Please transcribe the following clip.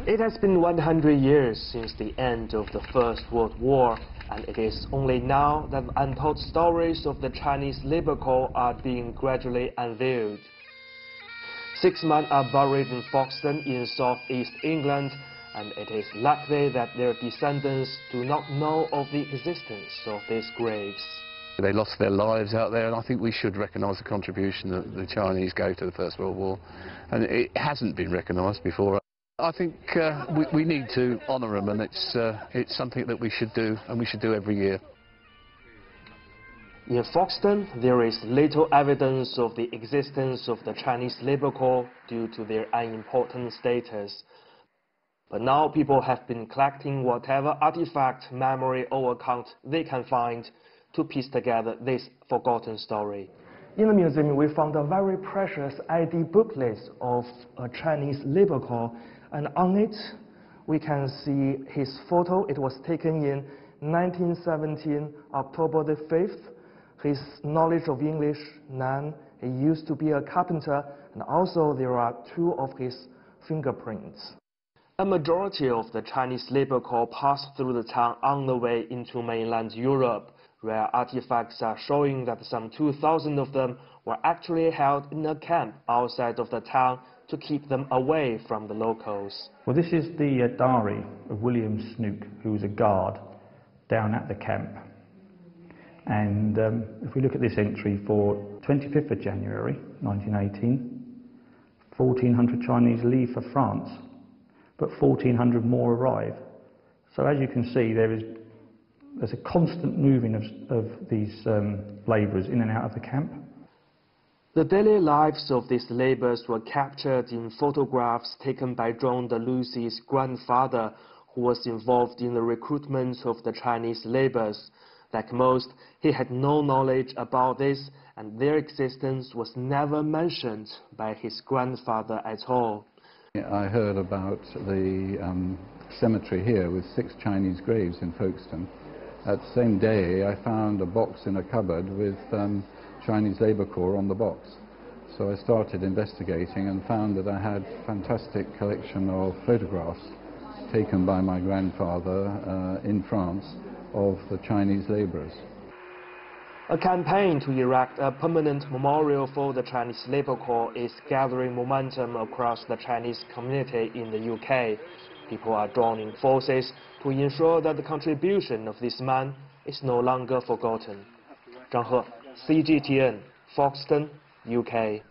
It has been 100 years since the end of the First World War, and it is only now that untold stories of the Chinese Labour Corps are being gradually unveiled. 6 men are buried in Folkestone in southeast England, and it is likely that their descendants do not know of the existence of these graves. They lost their lives out there, and I think we should recognise the contribution that the Chinese gave to the First World War, and it hasn't been recognised before. I think we need to honour them, and it's something that we should do, and we should do every year. In Folkestone, there is little evidence of the existence of the Chinese Labour Corps due to their unimportant status. But now people have been collecting whatever artifact, memory or account they can find to piece together this forgotten story. In the museum, we found a very precious ID booklet of a Chinese Labour Corps, and on it we can see his photo. It was taken in 1917, October the 5th. His knowledge of English, none. He used to be a carpenter, and also there are 2 of his fingerprints. A majority of the Chinese Labour Corps passed through the town on the way into mainland Europe. Rare artifacts are showing that some 2,000 of them were actually held in a camp outside of the town to keep them away from the locals. Well, this is the diary of William Snook, who was a guard down at the camp. And if we look at this entry for 25th of January 1918, 1,400 Chinese leave for France, but 1,400 more arrive. So as you can see, there's a constant moving of these labourers in and out of the camp. The daily lives of these labourers were captured in photographs taken by Zhang de Lucy's grandfather, who was involved in the recruitment of the Chinese labourers. Like most, he had no knowledge about this, and their existence was never mentioned by his grandfather at all. I heard about the cemetery here with 6 Chinese graves in Folkestone. That same day, I found a box in a cupboard with Chinese Labour Corps on the box. So I started investigating and found that I had a fantastic collection of photographs taken by my grandfather in France of the Chinese labourers. A campaign to erect a permanent memorial for the Chinese Labour Corps is gathering momentum across the Chinese community in the UK. People are joining forces to ensure that the contribution of this man is no longer forgotten. Zhang, CGTN, Folkestone, UK.